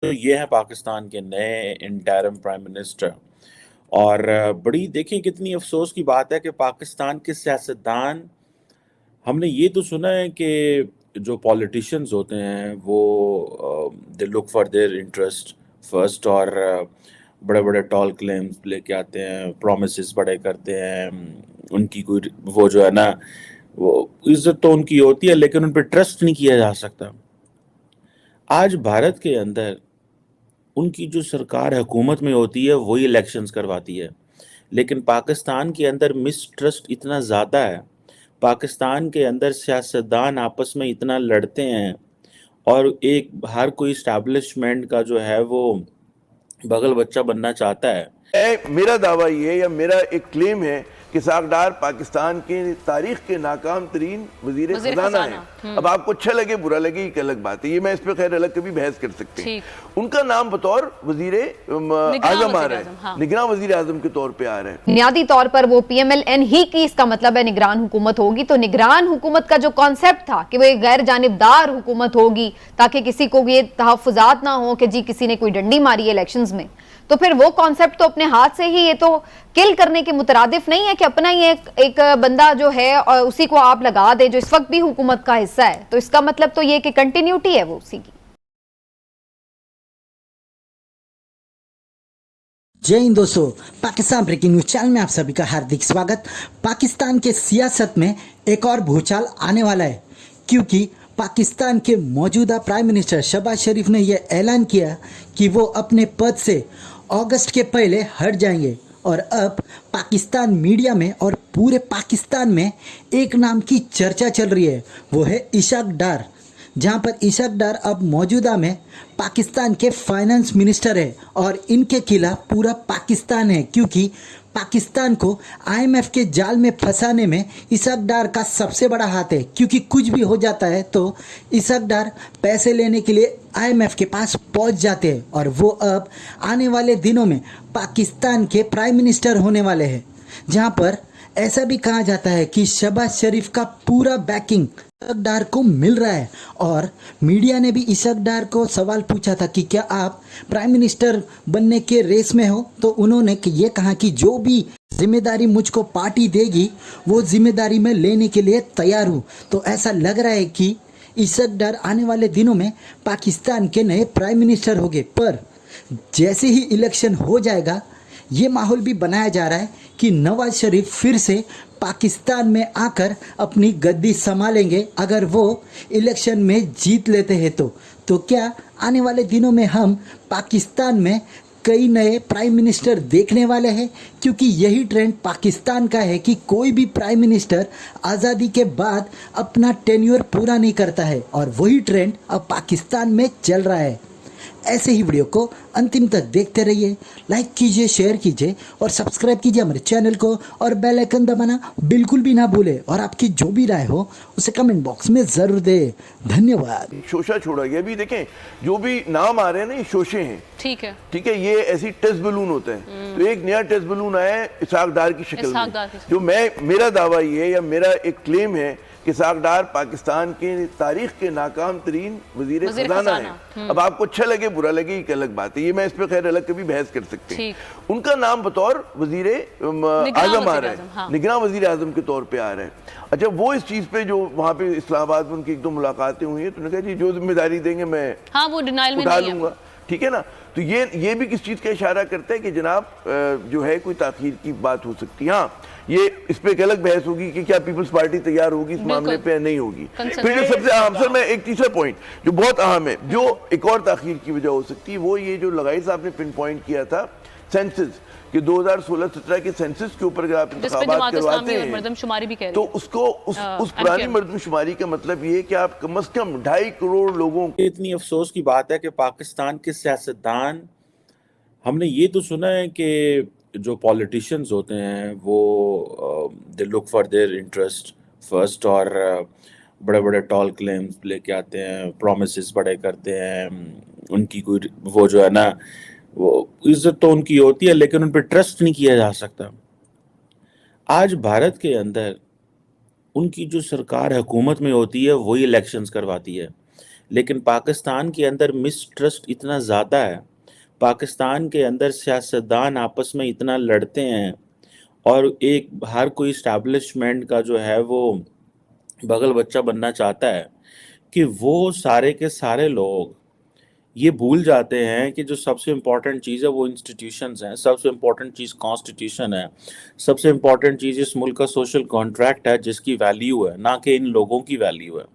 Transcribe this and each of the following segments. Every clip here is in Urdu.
تو یہ ہیں پاکستان کے نئے انٹرم پرائم منسٹر۔ اور بڑی دیکھیں کتنی افسوس کی بات ہے کہ پاکستان کے سیاستدان، ہم نے یہ تو سنا ہے کہ جو پولیٹیشنز ہوتے ہیں وہ they look for their interest first, اور بڑے بڑے ٹال کلیمز لے کے آتے ہیں، پرومسز بڑے کرتے ہیں، ان کی کوئی وہ جو ہے نا وہ عزت تو ان کی ہوتی ہے لیکن ان پہ ٹرسٹ نہیں کیا جا سکتا۔ آج بھارت کے اندر ان کی جو سرکار حکومت میں ہوتی ہے وہی الیکشنز کرواتی ہے، لیکن پاکستان کے اندر مسٹرسٹ اتنا زیادہ ہے، پاکستان کے اندر سیاستدان آپس میں اتنا لڑتے ہیں، اور ایک ہر کوئی اسٹیبلشمنٹ کا جو ہے وہ بغل بچہ بننا چاہتا ہے۔ میرا دعویٰ یہ ہے یا میرا ایک کلیم ہے کہ اسحاق ڈار پاکستان کی تاریخ کے ناکام ترین وزیر خزانہ ہیں۔ اب آپ کو اچھا لگے برا لگے ایک الگ بات ہے، یہ میں اس پہ خیر الگ کبھی بحث کر سکتے ہیں۔ ان کا نام بطور وزیر اعظم آ رہا ہے، نگراں وزیر اعظم کے طور پہ آ رہا ہے۔ بنیادی طور پر وہ پی ایم ایل این ہی کی، اس کا مطلب ہے نگران حکومت ہوگی۔ تو نگران حکومت کا جو کانسیپٹ تھا کہ وہ ایک غیر جانبدار حکومت ہوگی تاکہ کسی کو یہ تحفظات نہ ہو کہ جی کسی نے کوئی ڈنڈی ماری ہے الیکشنز میں، تو پھر وہ کانسیپٹ تو اپنے ہاتھ سے ہی، یہ تو کل کرنے کے مترادف نہیں ہے کہ اپنا ہی ایک بندہ جو ہے اور اسی کو آپ لگا دے جو اس وقت بھی حکومت کا حصہ ہے، تو اس کا مطلب تو یہ کہ کنٹینیوٹی ہے وہ اسی کی۔ جے ہند دوستو، پاکستان بریکنگ نیوز چینل میں آپ سبھی کا ہاردک سواگت۔ پاکستان کے سیاست میں ایک اور بھوچال آنے والا ہے، کیونکہ پاکستان کے موجودہ پرائم منسٹر شہباز شریف نے یہ اعلان کیا کہ وہ اپنے پد سے اگست کے پہلے ہٹ جائیں گے، اور اب پاکستان میڈیا میں اور پورے پاکستان میں ایک نام کی چرچا چل رہی ہے، وہ ہے اسحاق ڈار، جہاں پر اسحاق ڈار اب موجودہ میں پاکستان کے فائنانس منسٹر ہے، اور ان کے خلاف پورا پاکستان ہے، کیونکہ پاکستان کو آئی ایم ایف کے جال میں پھنسانے میں اسحاق ڈار کا سب سے بڑا ہاتھ ہے، کیونکہ کچھ بھی ہو جاتا ہے تو اسحاق ڈار پیسے لینے کے لیے آئی ایم ایف کے پاس پہنچ جاتے ہیں، اور وہ اب آنے والے دنوں میں پاکستان کے پرائم منسٹر ہونے والے ہیں، جہاں پر ایسا بھی کہا جاتا ہے کہ شہباز شریف کا پورا بیکنگ اسحاق ڈار کو مل رہا ہے۔ اور میڈیا نے بھی اسحاق ڈار کو سوال پوچھا تھا کہ کیا آپ پرائم منسٹر بننے کے ریس میں ہو، تو انہوں نے یہ کہا کہ جو بھی ذمہ داری مجھ کو پارٹی دے گی وہ ذمہ داری میں لینے کے لیے تیار ہوں۔ تو ایسا لگ رہا ہے کہ اسحاق ڈار آنے والے دنوں میں پاکستان کے نئے پرائم منسٹر ہوگے، پر جیسے ہی الیکشن ہو جائے گا یہ ماحول بھی بنایا جا رہا ہے کہ نواز شریف پھر سے پاکستان میں آ کر اپنی گدی سنبھالیں گے اگر وہ الیکشن میں جیت لیتے ہیں تو کیا آنے والے دنوں میں ہم پاکستان میں کئی نئے پرائم منسٹر دیکھنے والے ہیں؟ کیونکہ یہی ٹرینڈ پاکستان کا ہے کہ کوئی بھی پرائم منسٹر آزادی کے بعد اپنا ٹینیور پورا نہیں کرتا ہے، اور وہی ٹرینڈ اب پاکستان میں چل رہا ہے۔ ایسے ہی ویڈیو کو انتم تک دیکھتے رہیے، لائک کیجئے، شیئر کیجئے اور سبسکرائب کیجئے ہمارے چینل کو، اور بیل آئیکن دبانا بالکل بھی نہ بھولے، اور آپ کی جو بھی رائے ہو اسے کمنٹ باکس میں ضرور دے۔ دھنیہ واد۔ شوشہ چھوڑا گیا، بھی دیکھیں جو بھی نام آ رہے ہیں نا یہ شوشے ہیں، ٹھیک ہے، یہ ایسی ٹیسٹ بلون ہوتے ہیں، تو ایک نیا ٹیسٹ بلون آیا ہے اسحاق ڈار کی شکل میں، جو میرا دعویٰ یہ ہے یا میرا ایک کلیم ہے کہ اسحاق ڈار پاکستان کی تاریخ کے ناکام ترین وزیر خزانہ ہیں۔ اب آپ کو اچھا لگے برا لگے ایک الگ بات ہے، یہ میں اس پہ خیر الگ کبھی بحث کر سکتے ہیں۔ ان کا نام بطور وزیر اعظم آ رہا ہے، نگراں وزیر اعظم کے طور پہ آ رہا ہے۔ اچھا، وہ اس چیز پہ جو وہاں پہ اسلام آباد میں ان کی ایک دو ملاقاتیں ہوئی ہیں، تو انہوں نے کہا جی جو ذمہ داری دیں گے میں اٹھا لوں گا، ٹھیک ہے نا۔ تو یہ بھی کس چیز کا اشارہ کرتا ہے کہ جناب جو ہے کوئی تاخیر کی بات ہو سکتی ہے۔ ہاں، یہ اس پہ ایک الگ بحث ہوگی کہ کیا پیپلز پارٹی تیار ہوگی اس معاملے پہ نہیں ہوگی۔ پھر جو سب سے اہم، سر میں ایک تیسرا پوائنٹ جو بہت اہم ہے، جو ایک اور تاخیر کی وجہ ہو سکتی ہے، وہ یہ جو لغائی صاحب نے پن پوائنٹ کیا تھا سینسز، کہ 2016-17 کے سینسس کے اوپر اگر آپ انتخابات کرواتے ہیں تو اس پرانی مردم شماری کا مطلب یہ ہے کہ آپ کم از کم 2.5 کروڑ لوگوں کو۔ اتنی افسوس کی بات ہے کہ پاکستان کے سیاستدان، ہم نے یہ تو سنا ہے کہ جو پولیٹیشنز ہوتے ہیں وہ they look for their interest first, اور بڑے بڑے ٹال کلیمز لے کے آتے ہیں، پرومسز بڑے کرتے ہیں، ان کی کوئی وہ جو ہے نا وہ عزت تو ان کی ہوتی ہے لیکن ان پہ ٹرسٹ نہیں کیا جا سکتا۔ آج بھارت کے اندر ان کی جو سرکار حکومت میں ہوتی ہے وہی الیکشنز کرواتی ہے، لیکن پاکستان کے اندر مسٹرسٹ اتنا زیادہ ہے، پاکستان کے اندر سیاستدان آپس میں اتنا لڑتے ہیں، اور ہر کوئی اسٹیبلشمنٹ کا جو ہے وہ بغل بچہ بننا چاہتا ہے، کہ وہ سارے کے سارے لوگ یہ بھول جاتے ہیں کہ جو سب سے امپورٹنٹ چیز ہے وہ انسٹیٹیوشنز ہیں، سب سے امپورٹنٹ چیز کانسٹیٹیوشن ہے، سب سے امپورٹنٹ چیز اس ملک کا سوشل کانٹریکٹ ہے جس کی ویلیو ہے، نہ کہ ان لوگوں کی ویلیو ہے۔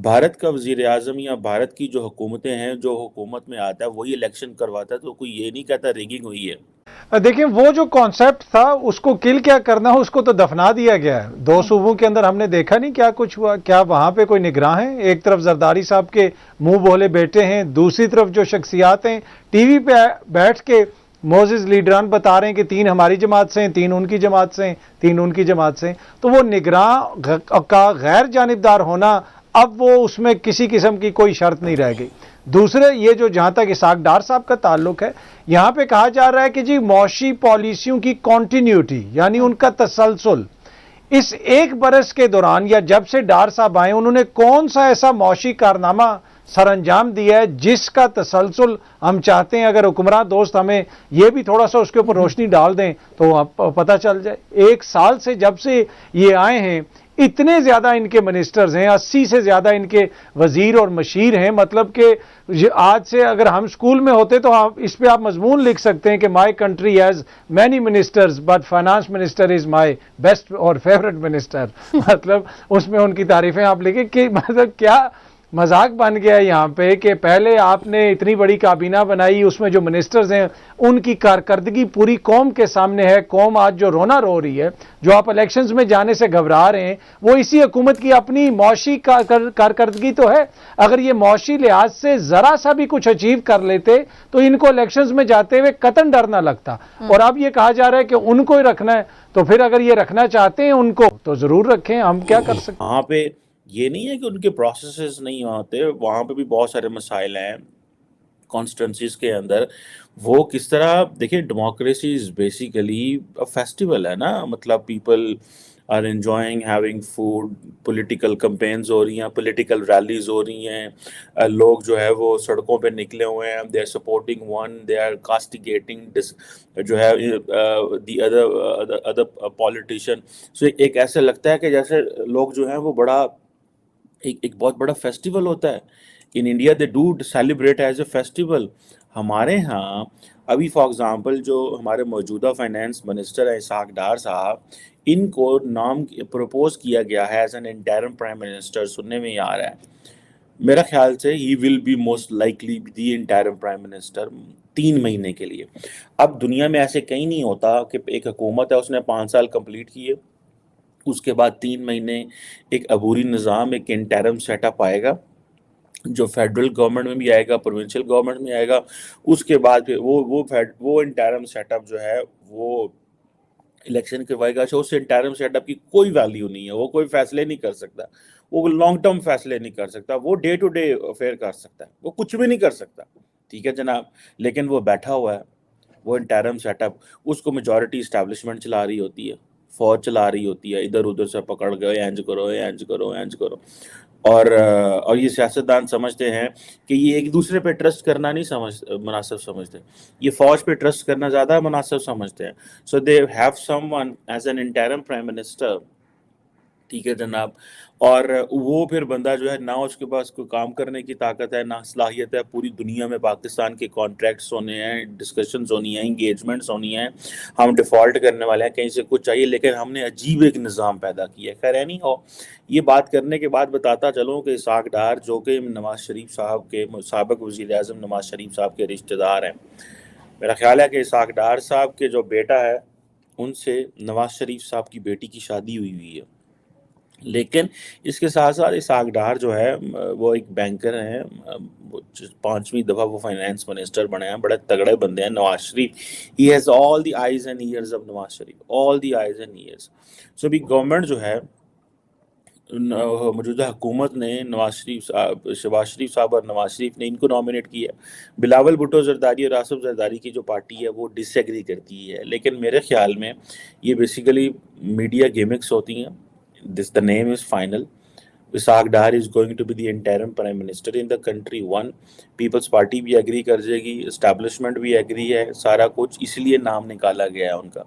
بھارت کا وزیر اعظم یا بھارت کی جو حکومتیں ہیں، جو حکومت میں آتا ہے وہی الیکشن کرواتا ہے، تو کوئی یہ نہیں کہتا ریگنگ ہوئی ہے۔ دیکھیں وہ جو کانسیپٹ تھا اس کو کل کیا کرنا ہو، اس کو تو دفنا دیا گیا ہے۔ 2 صوبوں کے اندر ہم نے دیکھا نہیں کیا کچھ ہوا، کیا وہاں پہ کوئی نگراں ہیں؟ ایک طرف زرداری صاحب کے منہ بولے بیٹے ہیں، دوسری طرف جو شخصیات ہیں ٹی وی پہ بیٹھ کے موزز لیڈران بتا رہے ہیں کہ 3 ہماری جماعت سے ہیں، 3 ان کی جماعت سے ہیں، 3 ان کی جماعت سے ہیں۔ تو وہ نگراں کا غیر جانبدار ہونا، اب وہ اس میں کسی قسم کی کوئی شرط نہیں رہ گئی۔ دوسرے یہ جو جہاں تک اسحاق ڈار صاحب کا تعلق ہے، یہاں پہ کہا جا رہا ہے کہ جی معاشی پالیسیوں کی کنٹینیوٹی، یعنی ان کا تسلسل، اس 1 برس کے دوران یا جب سے ڈار صاحب آئے انہوں نے کون سا ایسا معاشی کارنامہ سر انجام دیا ہے جس کا تسلسل ہم چاہتے ہیں؟ اگر حکمراں دوست ہمیں یہ بھی تھوڑا سا اس کے اوپر روشنی ڈال دیں تو پتہ چل جائے۔ 1 سال سے جب سے یہ آئے ہیں اتنے زیادہ ان کے منسٹرز ہیں، 80 سے زیادہ ان کے وزیر اور مشیر ہیں، مطلب کہ آج سے اگر ہم اسکول میں ہوتے تو اس پہ آپ مضمون لکھ سکتے ہیں کہ my country has many ministers but finance minister is my best اور فیوریٹ منسٹر، مطلب اس میں ان کی تعریفیں آپ لکھیں کہ مطلب کیا مذاق بن گیا ہے یہاں پہ کہ پہلے آپ نے اتنی بڑی کابینہ بنائی، اس میں جو منسٹرز ہیں ان کی کارکردگی پوری قوم کے سامنے ہے۔ قوم آج جو رونا رو رہی ہے، جو آپ الیکشنز میں جانے سے گھبرا رہے ہیں، وہ اسی حکومت کی اپنی معاشی کارکردگی تو ہے۔ اگر یہ معاشی لحاظ سے ذرا سا بھی کچھ اچیو کر لیتے تو ان کو الیکشنز میں جاتے ہوئے قطعاً ڈر نہ لگتا، اور اب یہ کہا جا رہا ہے کہ ان کو ہی رکھنا ہے، تو پھر اگر یہ رکھنا چاہتے ہیں ان کو تو ضرور رکھیں، ہم کیا کر سکتے ہیں؟ وہاں پہ یہ نہیں ہے کہ ان کے پروسیسز نہیں ہوتے، وہاں پہ بھی بہت سارے مسائل ہیں کانسٹیٹنسیز کے اندر۔ وہ کس طرح دیکھیں، ڈیموکریسی از بیسیکلی فیسٹیول ہے نا، مطلب people are enjoying having food, political campaigns ہو رہی ہیں، پولیٹیکل ریلیز ہو رہی ہیں، لوگ جو ہے وہ سڑکوں پہ نکلے ہوئے ہیں، they are supporting one, they are castigating جو ہے دی ادر پولیٹیشین۔ سو ایک ایسا لگتا ہے کہ جیسے لوگ جو ہیں وہ بڑا ایک بہت بڑا فیسٹیول ہوتا ہے۔ In India they do celebrate as a festival. ہمارے ہاں ابھی فار ایگزامپل جو ہمارے موجودہ فائنانس منسٹر ہیں اسحاق ڈار صاحب، ان کو نام پروپوز کیا گیا ہے as an interim prime minister, سننے میں یہ آ رہا ہے۔ میرا خیال سے he will be most likely the interim prime minister 3 مہینے کے لیے۔ اب دنیا میں ایسے کہیں نہیں ہوتا کہ ایک حکومت ہے، اس نے 5 سال کمپلیٹ کیے، اس کے بعد 3 مہینے ایک عبوری نظام، ایک انٹرم سیٹ اپ آئے گا جو فیڈرل گورنمنٹ میں بھی آئے گا، پروونشل گورنمنٹ میں آئے گا۔ اس کے بعد پھر وہ انٹرم سیٹ اپ جو ہے وہ الیکشن کروائے گا۔ اس انٹرم سیٹ اپ کی کوئی ویلیو نہیں ہے، وہ کوئی فیصلے نہیں کر سکتا، وہ لانگ ٹرم فیصلے نہیں کر سکتا، وہ ڈے ٹو ڈے افیئر کر سکتا ہے، وہ کچھ بھی نہیں کر سکتا، ٹھیک ہے جناب۔ لیکن وہ بیٹھا ہوا ہے، وہ انٹرم سیٹ اپ، اس کو میجورٹی اسٹیبلشمنٹ چلا رہی ہوتی ہے، فوج چلا رہی ہوتی ہے، ادھر ادھر سے پکڑ گئے، اینج کرو اینج کرو اینج کرو۔ اور یہ سیاستدان سمجھتے ہیں کہ یہ ایک دوسرے پہ ٹرسٹ کرنا نہیں مناسب سمجھتے، یہ فوج پہ ٹرسٹ کرنا زیادہ مناسب سمجھتے ہیں۔ So they have someone as an interim prime minister, ٹھیک ہے جناب۔ اور وہ پھر بندہ جو ہے نہ اس کے پاس کوئی کام کرنے کی طاقت ہے، نہ صلاحیت ہے، پوری دنیا میں پاکستان کے کانٹریکٹس ہونے ہیں، ڈسکشنز ہونی ہیں، انگیجمنٹس ہونی ہیں، ہم ڈیفالٹ کرنے والے ہیں، کہیں سے کچھ چاہیے، لیکن ہم نے عجیب ایک نظام پیدا کیا ہے۔ خیر نہیں ہو، یہ بات کرنے کے بعد بتاتا چلوں کہ اسحاق ڈار جو کہ نواز شریف صاحب کے سابق وزیر اعظم نواز شریف صاحب کے رشتہ دار ہیں، میرا خیال ہے کہ اسحاق ڈار صاحب کے جو بیٹا ہے ان سے نواز شریف صاحب کی بیٹی کی شادی ہوئی ہے۔ لیکن اس کے ساتھ ساتھ اسحاق ڈار جو ہے وہ ایک بینکر ہیں، 5ویں دفعہ وہ فائنانس منسٹر بنے ہیں، بڑے تگڑے بندے ہیں Nawaz Sharif. He has all the eyes and ears of Nawaz Sharif, all the eyes and ears. So ابھی گورنمنٹ جو ہے، موجودہ حکومت نے شہباز شریف صاحب اور نواز شریف نے ان کو نامینیٹ کیا ہے۔ بلاول بھٹو زرداری اور آصف زرداری کی جو پارٹی ہے وہ ڈس ایگری کرتی ہے، لیکن میرے خیال میں یہ بیسیکلی میڈیا گیمکس ہوتی ہیں۔ The name is final, Isaac Dar is going to be the interim prime minister in the country. One, People's Party بھی agree کر جائے گی, establishment بھی agree ہے, سارا کچھ اس لیے نام نکالا گیا ہے ان کا.